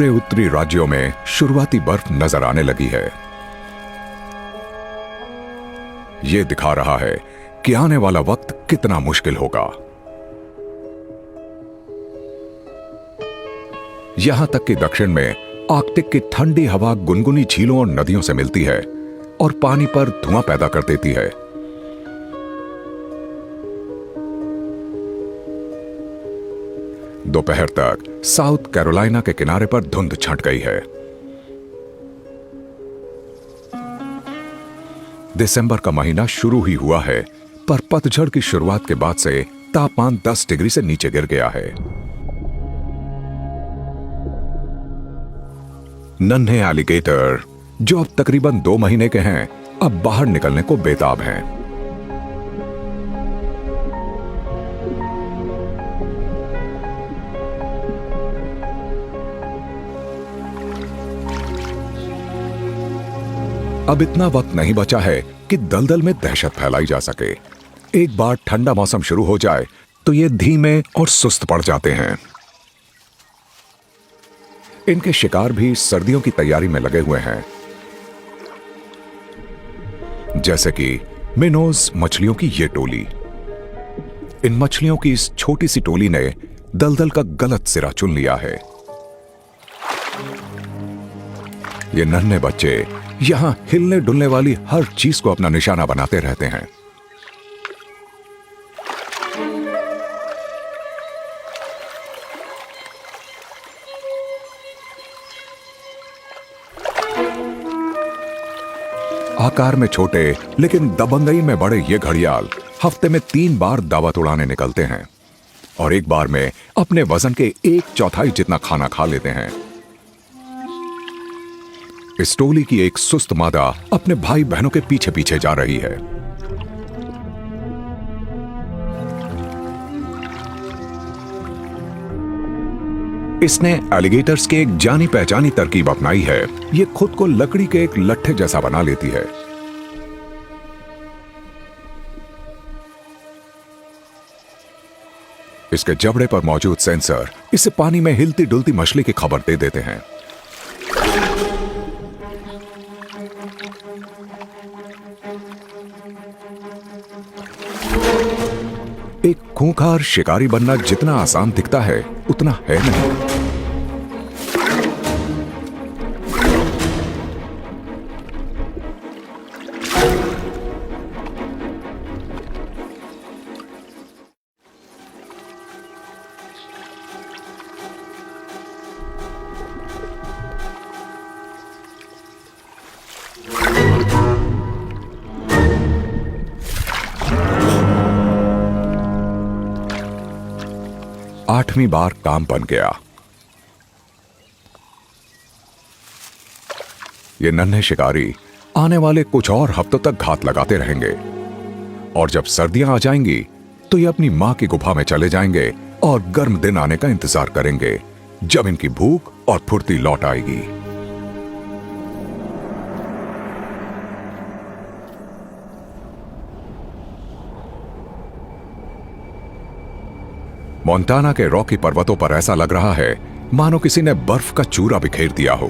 पूरे उत्तरी राज्यों में शुरुआती बर्फ नजर आने लगी है। यह दिखा रहा है कि आने वाला वक्त कितना मुश्किल होगा। यहां तक कि दक्षिण में आर्कटिक की ठंडी हवा गुनगुनी झीलों और नदियों से मिलती है और पानी पर धुआं पैदा कर देती है। दोपहर तक साउथ कैरोलिना के किनारे पर धुंध छंट गई है। दिसंबर का महीना शुरू ही हुआ है, पर पतझड़ की शुरुआत के बाद से तापमान 10 डिग्री से नीचे गिर गया है। नन्हे एलिगेटर, जो अब तकरीबन 2 महीने के हैं, अब बाहर निकलने को बेताब हैं। अब इतना वक्त नहीं बचा है कि दलदल में दहशत फैलाई जा सके। एक बार ठंडा मौसम शुरू हो जाए तो ये धीमे और सुस्त पड़ जाते हैं। इनके शिकार भी सर्दियों की तैयारी में लगे हुए हैं, जैसे कि मिनोज मछलियों की ये टोली। इन मछलियों की इस छोटी सी टोली ने दलदल का गलत सिरा चुन लिया है। ये नन्हे बच्चे यहां हिलने डुलने वाली हर चीज को अपना निशाना बनाते रहते हैं। आकार में छोटे लेकिन दबंगई में बड़े ये घड़ियाल हफ्ते में 3 बार दावत उड़ाने निकलते हैं और एक बार में अपने वजन के 1/4 जितना खाना खा लेते हैं। इस टोली की एक सुस्त मादा अपने भाई बहनों के पीछे पीछे जा रही है। इसने एलिगेटर्स के एक जानी पहचानी तरकीब अपनाई है। ये खुद को लकड़ी के एक लट्ठे जैसा बना लेती है। इसके जबड़े पर मौजूद सेंसर इसे पानी में हिलती डुलती मछली की खबर दे देते हैं। एक खूंखार शिकारी बनना जितना आसान दिखता है, उतना है नहीं। आठवीं बार काम बन गया। ये नन्हे शिकारी आने वाले कुछ और हफ्तों तक घात लगाते रहेंगे और जब सर्दियां आ जाएंगी तो ये अपनी मां की गुफा में चले जाएंगे और गर्म दिन आने का इंतजार करेंगे, जब इनकी भूख और फुर्ती लौट आएगी। मोंटाना के रॉकी पर्वतों पर ऐसा लग रहा है मानो किसी ने बर्फ का चूरा बिखेर दिया हो।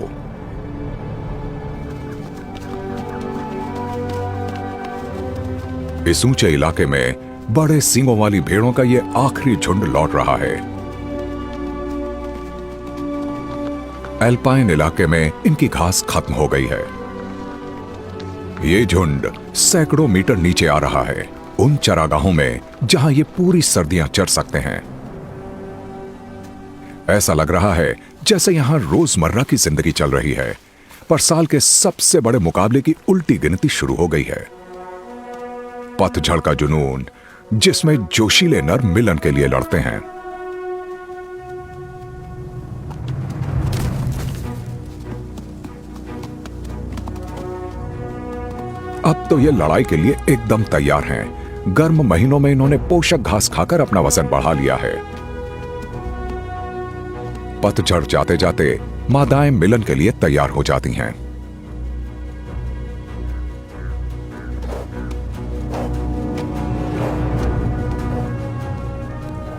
इस ऊंचे इलाके में बड़े सींगों वाली भेड़ों का यह आखिरी झुंड लौट रहा है। एल्पाइन इलाके में इनकी घास खत्म हो गई है। ये झुंड सैकड़ों मीटर नीचे आ रहा है, उन चरागाहों में जहां ये पूरी सर्दियां चर सकते हैं। ऐसा लग रहा है जैसे यहां रोजमर्रा की जिंदगी चल रही है, पर साल के सबसे बड़े मुकाबले की उल्टी गिनती शुरू हो गई है। पतझड़ का जुनून, जिसमें जोशीले नर मिलन के लिए लड़ते हैं। अब तो ये लड़ाई के लिए एकदम तैयार हैं। गर्म महीनों में इन्होंने पोषक घास खाकर अपना वजन बढ़ा लिया है। पतझड़ जाते जाते मादाएं मिलन के लिए तैयार हो जाती हैं।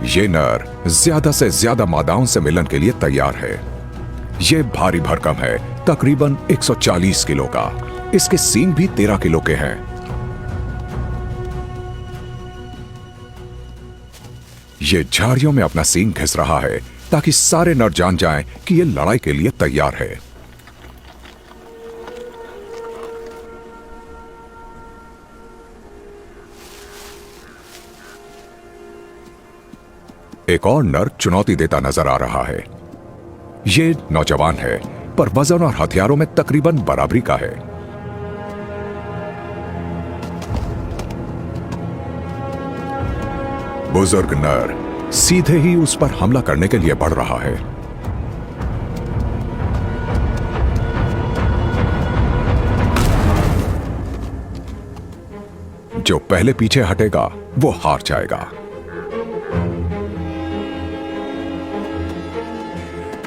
ये नर ज्यादा से ज्यादा मादाओं से मिलन के लिए तैयार है। ये भारी भरकम है, तकरीबन 140 किलो का। इसके सींग भी 13 किलो के हैं। ये झाड़ियों में अपना सींग घिस रहा है ताकि सारे नर जान जाएं कि ये लड़ाई के लिए तैयार है। एक और नर चुनौती देता नजर आ रहा है। ये नौजवान है, पर वजन और हथियारों में तकरीबन बराबरी का है। बुजुर्ग नर सीधे ही उस पर हमला करने के लिए बढ़ रहा है। जो पहले पीछे हटेगा वो हार जाएगा।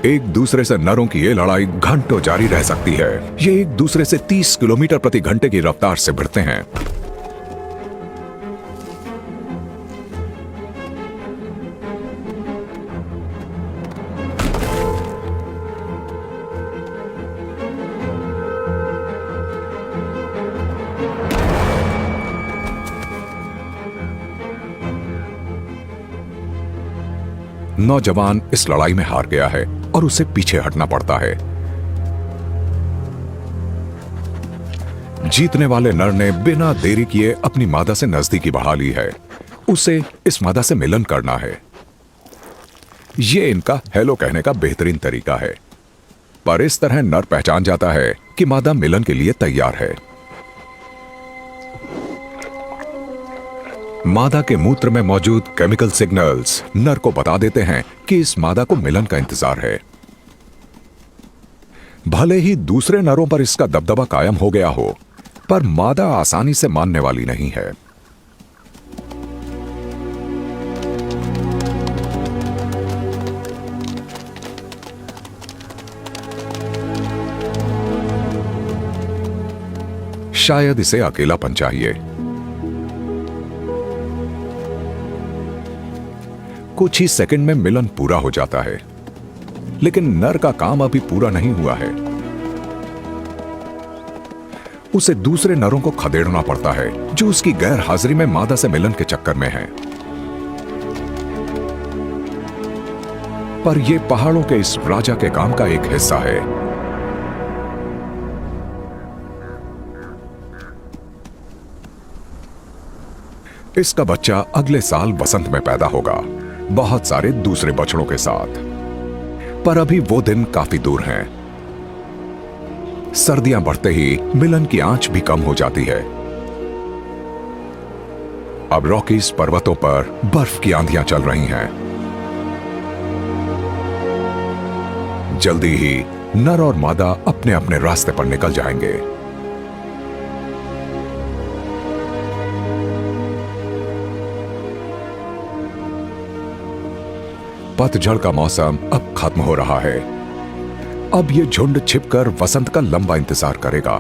एक दूसरे से नरों की ये लड़ाई घंटों जारी रह सकती है। ये एक दूसरे से 30 किलोमीटर प्रति घंटे की रफ्तार से भिड़ते हैं। नौजवान इस लड़ाई में हार गया है और उसे पीछे हटना पड़ता है। जीतने वाले नर ने बिना देरी किए अपनी मादा से नजदीकी बढ़ा ली है। उसे इस मादा से मिलन करना है। यह इनका हेलो कहने का बेहतरीन तरीका है। पर इस तरह नर पहचान जाता है कि मादा मिलन के लिए तैयार है। मादा के मूत्र में मौजूद केमिकल सिग्नल्स नर को बता देते हैं कि इस मादा को मिलन का इंतजार है। भले ही दूसरे नरों पर इसका दबदबा कायम हो गया हो, पर मादा आसानी से मानने वाली नहीं है। शायद इसे अकेलापन चाहिए। कुछ ही सेकंड में मिलन पूरा हो जाता है, लेकिन नर का काम अभी पूरा नहीं हुआ है। उसे दूसरे नरों को खदेड़ना पड़ता है जो उसकी गैर हाजिरी में मादा से मिलन के चक्कर में हैं। पर यह पहाड़ों के इस राजा के काम का एक हिस्सा है। इसका बच्चा अगले साल वसंत में पैदा होगा, बहुत सारे दूसरे बछड़ों के साथ। पर अभी वो दिन काफी दूर हैं। सर्दियां बढ़ते ही मिलन की आंच भी कम हो जाती है। अब रॉकीज पर्वतों पर बर्फ की आंधियां चल रही हैं। जल्दी ही नर और मादा अपने अपने रास्ते पर निकल जाएंगे। पतझड़ का मौसम अब खत्म हो रहा है। अब ये झुंड छिपकर वसंत का लंबा इंतजार करेगा।